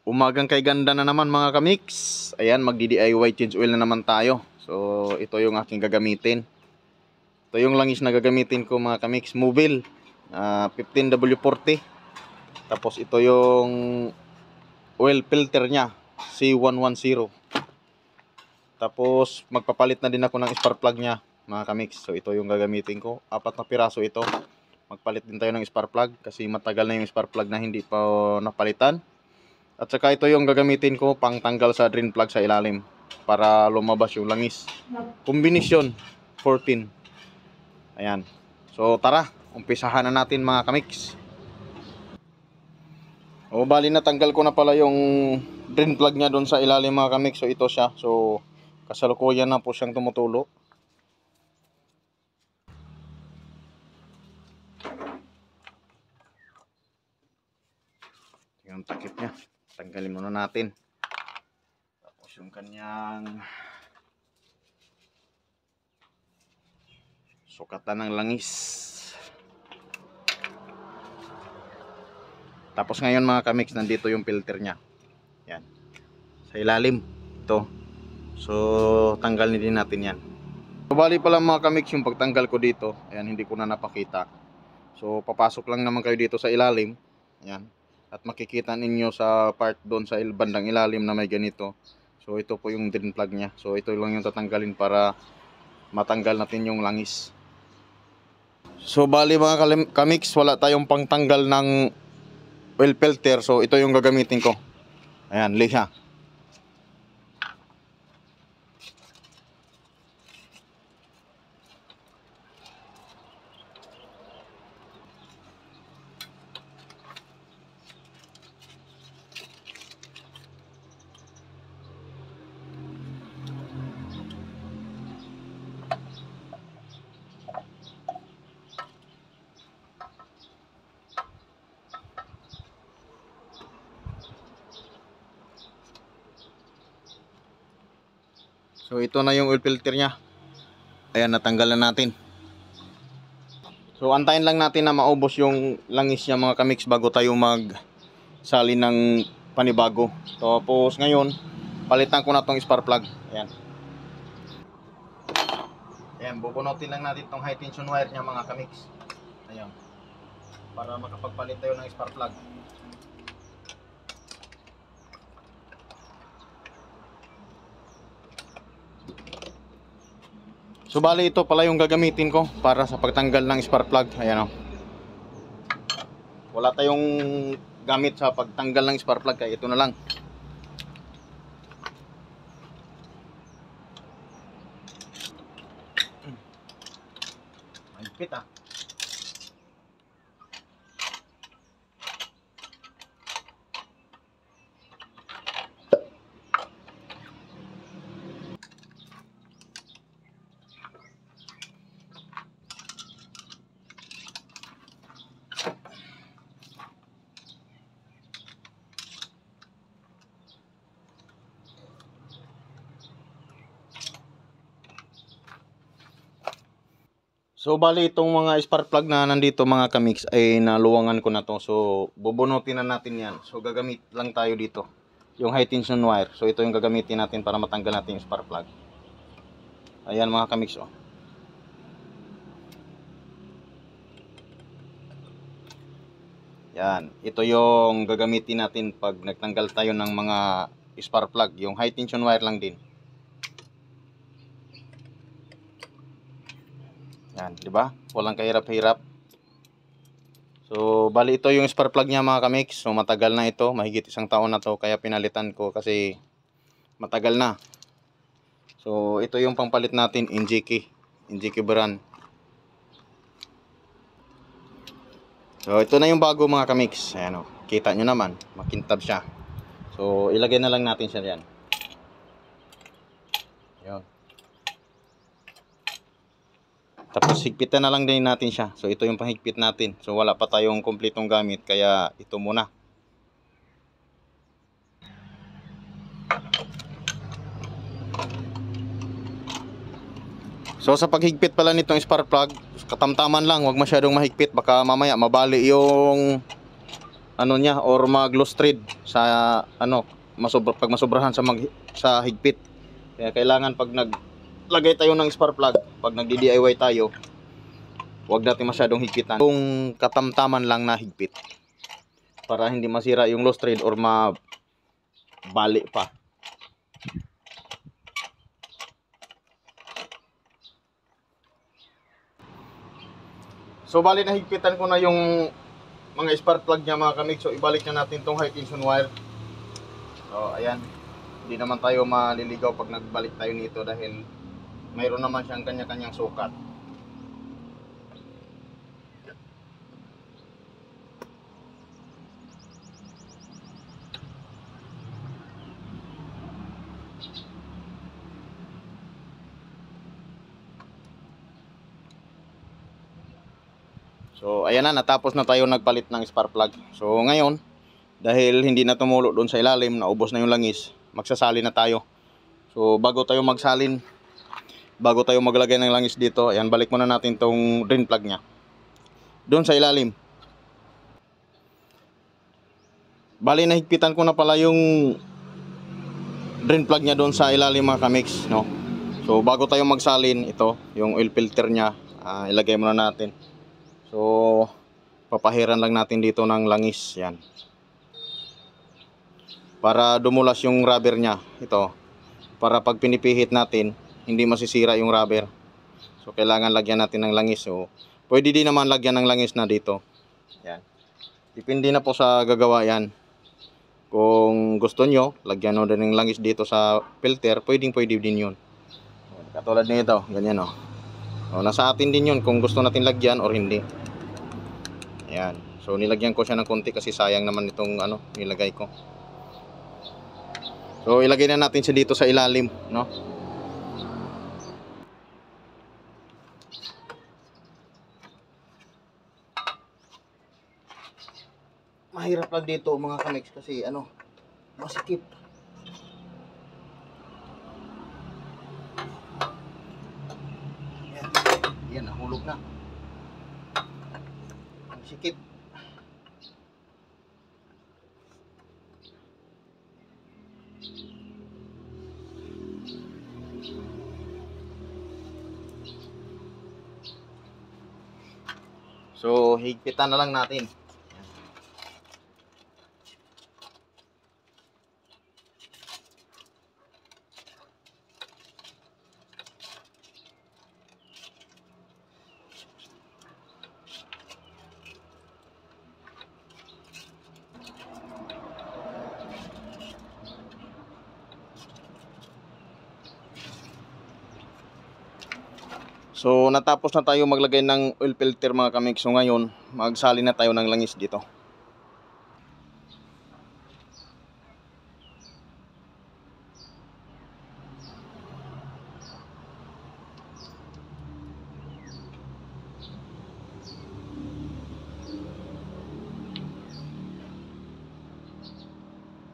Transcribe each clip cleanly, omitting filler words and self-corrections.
Umagang kay ganda na naman mga kamix. Ayan, magdi-DIY change oil na naman tayo. So, ito yung aking gagamitin. Ito yung langis na gagamitin ko mga kamix. Mobil 15W40. Tapos ito yung oil filter nya, C110. Tapos magpapalit na din ako ng spark plug nya mga kamix. So, ito yung gagamitin ko. 4 na piraso ito. Magpalit din tayo ng spark plug kasi matagal na yung spark plug na hindi pa napalitan. At saka ito yung gagamitin ko pang tanggal sa drain plug sa ilalim para lumabas yung langis. Kombinasyon 14. Ayan. So tara, umpisahan na natin mga kamix. O bali natanggal ko na pala yung drain plug nya doon sa ilalim mga kamix. So ito siya. So kasalukuyan na po siyang tumutulo. Yung takip nya. Tanggalin muna natin. Tapos yung kanyang sukatan ng langis. Tapos ngayon mga kamix, nandito yung filter nya. Yan. Sa ilalim. Ito. So tanggalin din natin yan. So, bali pala mga kamix yung pagtanggal ko dito. Ayan, hindi ko na napakita. So papasok lang naman kayo dito sa ilalim. Ayan. At makikita ninyo sa part doon sa bandang ilalim na may ganito. So ito po yung drain plug nya. So ito lang yung tatanggalin para matanggal natin yung langis. So bali mga kamix, wala tayong pangtanggal ng oil filter. So ito yung gagamitin ko. Ayan, liha. So ito na yung oil filter nya. Ayan, natanggal na natin. So antayin lang natin na maubos yung langis nya mga kamix bago tayo magsali ng panibago. Tapos ngayon, palitan ko na tong spark plug. Ayan. Ayan, bubunutin lang natin tong high tension wire nya mga kamix. Ayan. Para makapagpalit tayo ng spark plug. So bali ito pala yung gagamitin ko para sa pagtanggal ng spark plug. Ayan o. Wala tayong gamit sa pagtanggal ng spark plug kaya ito na lang. Mahigpit ah. So bali itong mga spark plug na nandito mga kamix ay naluwangan ko na to. So bubunutin na natin yan. So gagamit lang tayo dito yung high tension wire. So ito yung gagamitin natin para matanggal natin yung spark plug. Ayan mga kamix oh. Yan, ito yung gagamitin natin pag nagtanggal tayo ng mga spark plug. Yung high tension wire lang din. Yan, di ba? Walang kahirap-hirap. So, bali ito yung spark plug niya mga kamix. So, matagal na ito. Mahigit 1 taon na to. Kaya pinalitan ko kasi matagal na. So, ito yung pangpalit natin, NGK brand. So, ito na yung bago mga kamix. Ayan o. Kita nyo naman. Makintab siya. So, ilagay na lang natin siya yan. Ayan. Tapos higpitan na lang din natin siya. So ito yung panghigpit natin. So wala pa tayong kumpletong gamit kaya ito muna. So sa paghigpit pala nitong spark plug, katamtaman lang, huwag masyadong mahigpit baka mamaya mabali yung ano niya or mag-loose thread sa ano, pag masobrahan sa higpit. Kaya kailangan pag naglagay tayo ng spark plug, pag nagdi-DIY tayo, huwag natin masyadong higpitan. Yung katamtaman lang na higpit para hindi masira yung loose thread or mabali pa. So bali na higpitan ko na yung mga spark plug niya mga kamig. So ibalik na natin tong high tension wire. So ayan, hindi naman tayo maliligaw pag nagbalik tayo nito dahil mayroon naman siyang kanya-kanyang sukat. So ayan na, natapos na tayo nagpalit ng spark plug. So ngayon, dahil hindi na tumulo doon sa ilalim, naubos na yung langis, magsasalin na tayo. So bago tayo magsalin, bago tayo maglagay ng langis dito, ayan, balik muna natin tong drain plug nya doon sa ilalim. Bali nahigpitan ko na pala yung drain plug nya doon sa ilalim mga kamix, no? So bago tayo magsalin, ito yung oil filter nya, ilagay muna natin. So papahiran lang natin dito ng langis, yan, para dumulas yung rubber nya. Ito para pag pinipihit natin hindi masisira yung rubber. So kailangan lagyan natin ng langis. So pwede din naman lagyan ng langis na dito, yan, depende na po sa gagawa yan. Kung gusto nyo lagyan nyo din ng langis dito sa filter, pwede din yun. Katulad nito, ganyan o. So, nasa atin din yun kung gusto natin lagyan or hindi. Ayan. So nilagyan ko siya ng konti kasi sayang naman itong ano nilagay ko. So ilagay na natin siya dito sa ilalim, no? Mahirap lang dito mga kamix kasi ano, masikip. Yan, nahulog na. Sikip. So higpitan na lang natin. So natapos na tayo maglagay ng oil filter mga kamix. So ngayon magsalin na tayo ng langis dito.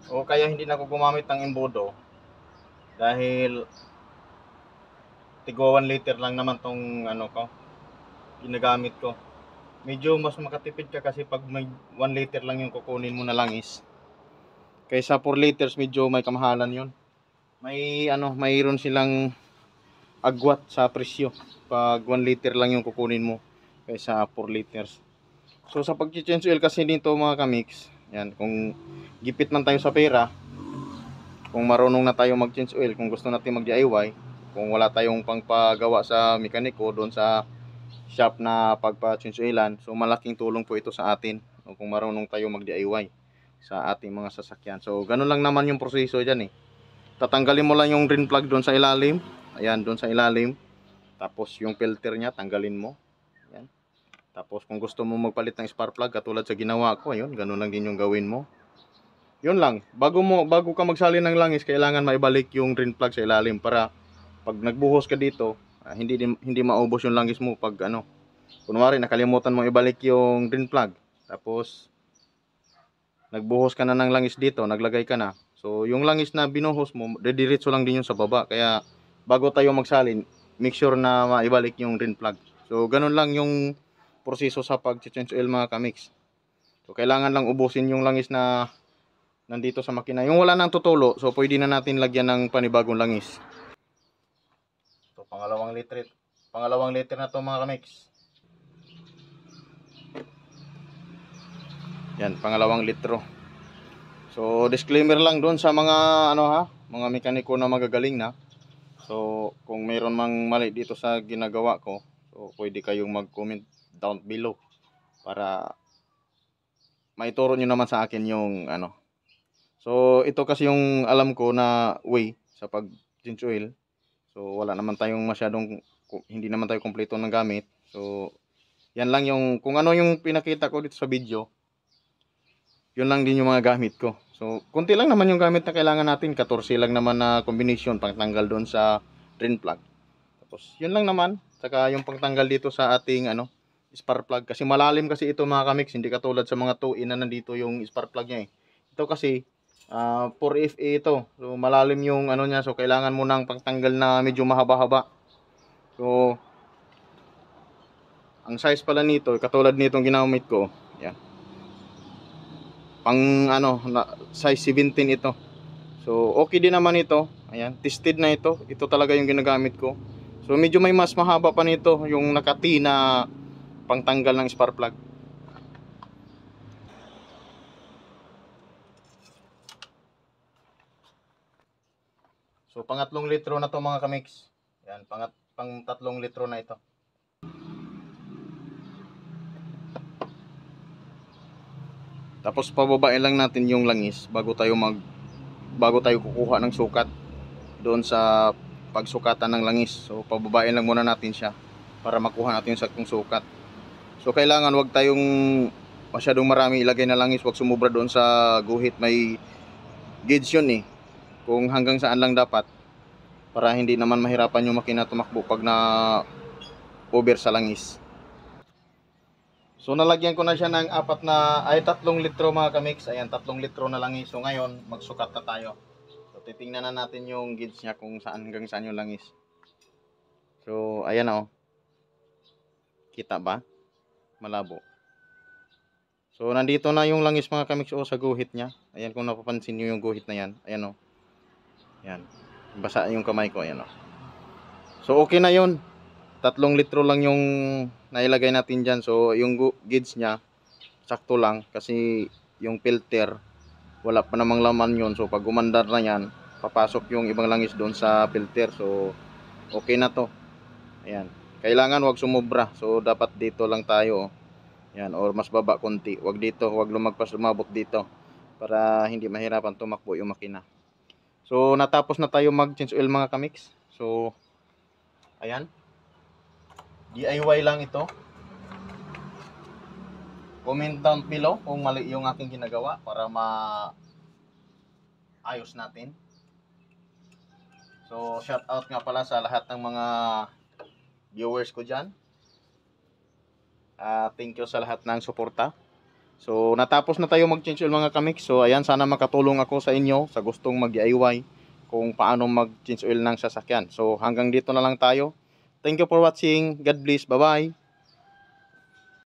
So kaya hindi na ako gumamit ng embudo dahil tigwa 1 liter lang naman tong ano ko ginagamit ko. Medyo mas makatipid ka kasi pag may 1 liter lang yung kukunin mo na langis, kaysa 4 liters medyo may kamahalan yon. May ano, mayroon silang agwat sa presyo pag 1 liter lang yung kukunin mo kaysa 4 liters. So sa pag-change oil kasi dito mga kamix, yan, kung gipit man tayo sa pera, kung marunong na tayo mag-change oil, kung gusto natin mag-DIY, kung wala tayong pangpagawa sa mekaniko doon sa shop na pagpa-change oilan, so malaking tulong po ito sa atin kung marunong tayo mag-DIY sa ating mga sasakyan. So ganun lang naman yung proseso dyan eh. Tatanggalin mo lang yung drain plug doon sa ilalim. Ayan, doon sa ilalim. Tapos yung filter nya tanggalin mo. Ayan. Tapos kung gusto mo magpalit ng spark plug katulad sa ginawa ko, ayun, ganun lang din yung gawin mo. Yun lang. Bago ka magsalin ng langis, kailangan maibalik yung drain plug sa ilalim para pag nagbuhos ka dito, hindi maubos yung langis mo pag ano. Kunwari nakalimutan mo ibalik yung drain plug, tapos nagbuhos ka na ng langis dito, naglagay ka na. So yung langis na binuhos mo, dediretso lang din yun sa baba. Kaya bago tayo magsalin, make sure na maibalik yung drain plug. So ganun lang yung proseso sa pag-change oil mga kamix. So kailangan lang ubusin yung langis na nandito sa makina. Yung wala nang tutulo, so pwede na natin lagyan ng panibagong langis. So pangalawang liter na to mga kamix. Yan, pangalawang litro. So disclaimer lang doon sa mga mga mekaniko na magagaling na. So kung mayroon mang mali dito sa ginagawa ko, so pwede kayong mag-comment down below para maituro nyo naman sa akin yung So ito kasi yung alam ko na way sa pag change oil. So wala naman tayong hindi naman tayo kumpleto ng gamit. So yan lang yung kung ano yung pinakita ko dito sa video. Yun lang din yung mga gamit ko. So konti lang naman yung gamit na kailangan natin. 14 lang naman na combination pangtanggal doon sa drain plug. Tapos yun lang naman. Saka yung pangtanggal dito sa ating spark plug. Kasi malalim kasi ito mga kamix. Hindi katulad sa mga 2-in na nandito yung spark plug niya eh. Ito kasi 4FA ito. So malalim yung niya. So kailangan mo ng pangtanggal na medyo mahaba-haba. So ang size pala nito, katulad nitong ginamit ko. Yan. Pang size 17 ito. So okay din naman ito. Ayan, tested na ito. Ito talaga yung ginagamit ko. So medyo may mas mahaba pa nito yung nakati na pangtanggal ng spark plug. So pangatlong litro na to mga kamix. Yan, pang 3 litro na ito. Tapos pababain lang natin yung langis bago tayo kukuha ng sukat doon sa pagsukatan ng langis. So pababain lang muna natin siya para makuha natin yung saktong sukat. So kailangan wag tayong masyadong marami ilagay na langis, wag sumubra doon sa guhit. May gauge yun eh. Kung hanggang saan lang dapat para hindi naman mahirapan yung makina tumakbo pag na over sa langis. So nalagyan ko na siya ng 3 litro mga kamix. Ayan, 3 litro na langis. So ngayon, magsukat na tayo. So titingnan na natin yung gauge niya kung hanggang saan yung langis. So ayan o. Kita ba? Malabo. So nandito na yung langis mga kamix sa guhit niya. Ayan, kung napapansin niyo yung guhit na yan. Ayan o. Ayan. Basa yung kamay ko. Ayan o. So okay na yun. 3 litro lang yung nailagay natin dyan. So yung gauge nya sakto lang kasi yung filter wala pa namang laman yun. So pag umandar na yan, papasok yung ibang langis doon sa filter. So okay na to. Ayan. Kailangan wag sumobra. So dapat dito lang tayo. Ayan, or mas baba konti. Wag dito, wag lumabot dito para hindi mahirapan tumakbo yung makina. So natapos na tayo mag change oil mga kamix. So ayan, DIY lang ito. Comment down below kung mali yung aking ginagawa para ayos natin. So shout out nga pala sa lahat ng mga viewers ko dyan. Thank you sa lahat ng suporta. So natapos na tayo mag-change oil mga kamix. So ayan, sana makatulong ako sa inyo sa gustong mag-DIY kung paano mag-change oil ng sasakyan. So hanggang dito na lang tayo. Thank you for watching. God bless. Bye bye.